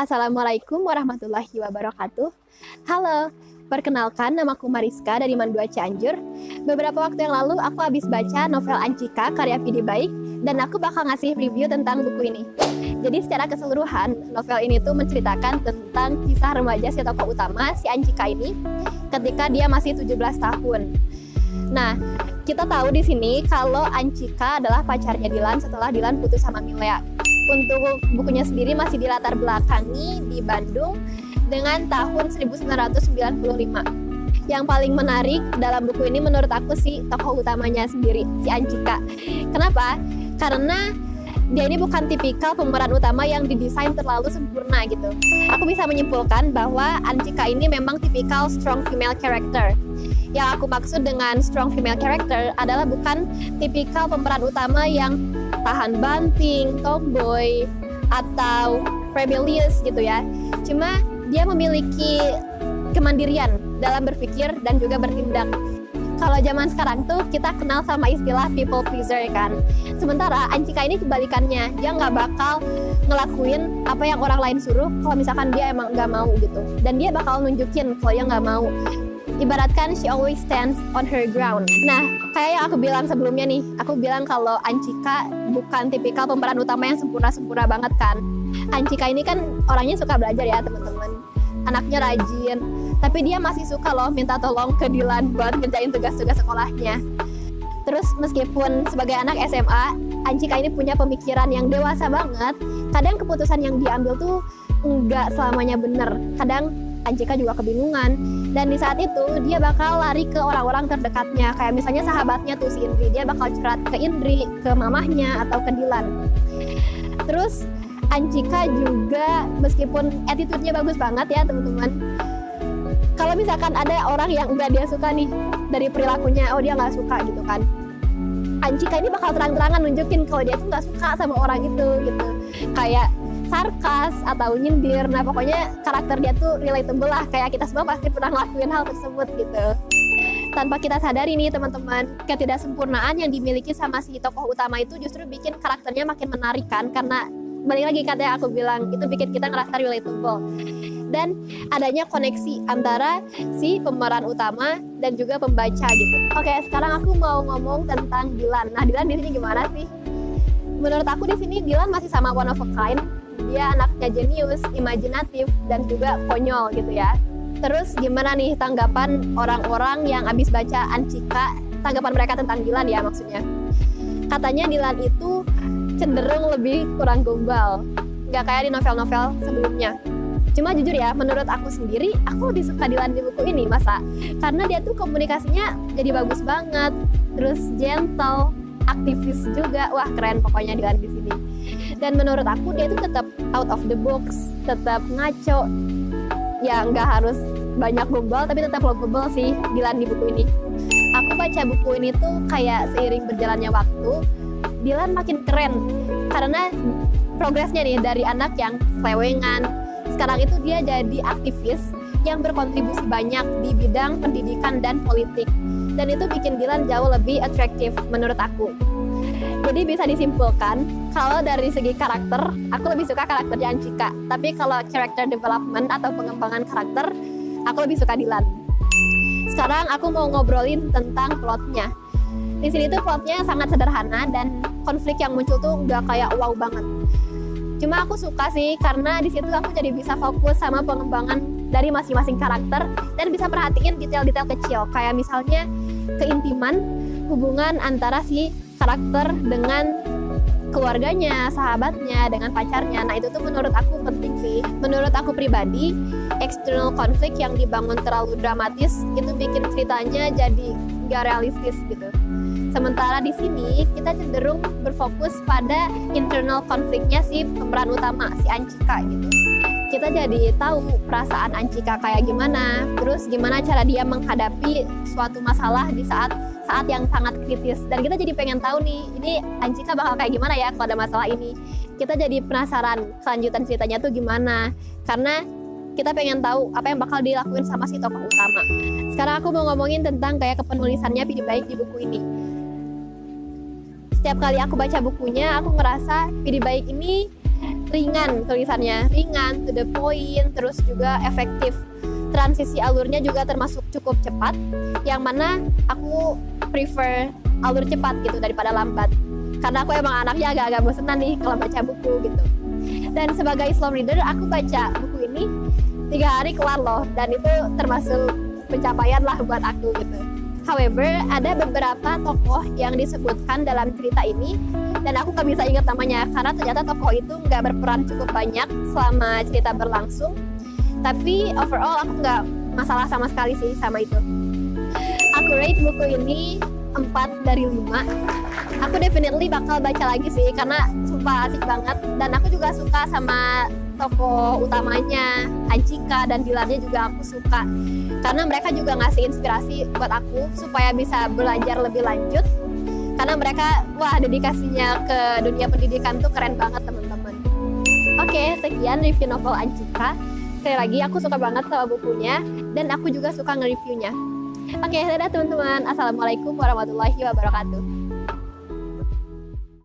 Assalamualaikum warahmatullahi wabarakatuh. Halo, perkenalkan namaku Mariska dari Mandua Cianjur. Beberapa waktu yang lalu aku habis baca novel Ancika karya Pidi Baik dan aku bakal ngasih review tentang buku ini. Jadi secara keseluruhan, novel ini tuh menceritakan tentang kisah remaja si tokoh utama, si Ancika ini, ketika dia masih 17 tahun. Nah, kita tahu di sini kalau Ancika adalah pacarnya Dilan setelah Dilan putus sama Milea. Untuk bukunya sendiri masih dilatar belakangi di Bandung dengan tahun 1995. Yang paling menarik dalam buku ini menurut aku si tokoh utamanya sendiri, si Ancika. Kenapa? Karena dia ini bukan tipikal pemeran utama yang didesain terlalu sempurna gitu. Aku bisa menyimpulkan bahwa Ancika ini memang tipikal strong female character. Yang aku maksud dengan strong female character adalah bukan tipikal pemeran utama yang tahan banting, tomboy, atau rebellious gitu ya. Cuma dia memiliki kemandirian dalam berpikir dan juga bertindak. Kalau zaman sekarang tuh kita kenal sama istilah people pleaser kan. Sementara Ancika ini kebalikannya, dia nggak bakal ngelakuin apa yang orang lain suruh kalau misalkan dia emang nggak mau gitu. Dan dia bakal nunjukin kalau dia nggak mau. Ibaratkan she always stands on her ground. Nah, kayak yang aku bilang sebelumnya nih, aku bilang kalau Ancika bukan tipikal pemeran utama yang sempurna-sempurna banget kan. Ancika ini kan orangnya suka belajar ya teman-teman. Anaknya rajin, tapi dia masih suka loh minta tolong ke Dilan buat ngerjain tugas-tugas sekolahnya. Terus meskipun sebagai anak SMA, Ancika ini punya pemikiran yang dewasa banget. Kadang keputusan yang diambil tuh nggak selamanya bener. Kadang Ancika juga kebingungan, dan di saat itu dia bakal lari ke orang-orang terdekatnya, kayak misalnya sahabatnya tuh si Indri, dia bakal curhat ke Indri, ke mamahnya, atau ke Dilan. Terus Ancika juga meskipun attitude-nya bagus banget ya teman-teman, kalau misalkan ada orang yang nggak dia suka nih dari perilakunya, oh dia nggak suka gitu kan, Ancika ini bakal terang-terangan nunjukin kalau dia tuh nggak suka sama orang itu gitu, kayak sarkas atau nyindir. Nah pokoknya karakter dia tuh relatable lah, kayak kita semua pasti pernah ngelakuin hal tersebut gitu. Tanpa kita sadari nih teman-teman, ketidaksempurnaan yang dimiliki sama si tokoh utama itu justru bikin karakternya makin menarik kan, karena balik lagi kata yang aku bilang, itu bikin kita ngerasa relatable. Dan adanya koneksi antara si pemeran utama dan juga pembaca gitu. Oke, sekarang aku mau ngomong tentang Dilan. Nah, Dilan di sini gimana sih? Menurut aku di sini Dilan masih sama one of a kind. Dia anaknya jenius, imajinatif, dan juga konyol gitu ya. Terus gimana nih tanggapan orang-orang yang abis baca Ancika, tanggapan mereka tentang Dilan ya maksudnya. Katanya Dilan itu cenderung lebih kurang gombal, nggak kayak di novel-novel sebelumnya. Cuma jujur ya, menurut aku sendiri, aku lebih suka Dilan di buku ini, masa? Karena dia tuh komunikasinya jadi bagus banget, terus gentle, aktivis juga, wah keren pokoknya Dilan di sini. Dan menurut aku dia itu tetap out of the box, tetap ngaco, ya nggak harus banyak gombal, tapi tetap lovable sih Dilan di buku ini. Aku baca buku ini tuh kayak seiring berjalannya waktu, Dilan makin keren karena progresnya nih dari anak yang selewengan, sekarang itu dia jadi aktivis yang berkontribusi banyak di bidang pendidikan dan politik, dan itu bikin Dilan jauh lebih atraktif menurut aku. Jadi bisa disimpulkan kalau dari segi karakter aku lebih suka karakternya Ancika, tapi kalau character development atau pengembangan karakter aku lebih suka Dilan. Sekarang aku mau ngobrolin tentang plotnya. Di sini tuh plotnya sangat sederhana dan konflik yang muncul tuh nggak kayak wow banget. Cuma aku suka sih karena di situ aku jadi bisa fokus sama pengembangan dari masing-masing karakter dan bisa perhatiin detail-detail kecil, kayak misalnya keintiman hubungan antara si karakter dengan keluarganya, sahabatnya, dengan pacarnya. Nah itu tuh menurut aku penting sih. Menurut aku pribadi, external konflik yang dibangun terlalu dramatis itu bikin ceritanya jadi nggak realistis gitu. Sementara di sini kita cenderung berfokus pada internal konfliknya si pemeran utama, si Ancika gitu. Kita jadi tahu perasaan Ancika kayak gimana, terus gimana cara dia menghadapi suatu masalah di saat yang sangat kritis. Dan kita jadi pengen tahu nih, ini Ancika bakal kayak gimana ya kalau ada masalah ini. Kita jadi penasaran kelanjutan ceritanya tuh gimana, karena kita pengen tahu apa yang bakal dilakuin sama si tokoh utama. Sekarang aku mau ngomongin tentang kayak kepenulisannya Pidi Baik di buku ini. Setiap kali aku baca bukunya, aku ngerasa Pidi Baik ini ringan, tulisannya ringan, to the point, terus juga efektif. Transisi alurnya juga termasuk cukup cepat, yang mana aku prefer alur cepat gitu daripada lambat, karena aku emang anaknya agak-agak bosenan nih kalau baca buku gitu. Dan sebagai slow reader, aku baca buku ini 3 hari kelar loh, dan itu termasuk pencapaian lah buat aku gitu. However, ada beberapa tokoh yang disebutkan dalam cerita ini dan aku gak bisa ingat namanya karena ternyata tokoh itu nggak berperan cukup banyak selama cerita berlangsung. Tapi overall aku nggak masalah sama sekali sih sama itu. Aku rate buku ini 4 dari 5. Aku definitely bakal baca lagi sih karena sumpah asik banget, dan aku juga suka sama tokoh utamanya, Anchika dan Dilannya juga aku suka karena mereka juga ngasih inspirasi buat aku supaya bisa belajar lebih lanjut, karena mereka dedikasinya ke dunia pendidikan tuh keren banget teman-teman. Oke, sekian review novel Anchika. Sekali lagi aku suka banget sama bukunya dan aku juga suka nge-reviewnya. Oke, dadah teman-teman. Assalamualaikum warahmatullahi wabarakatuh.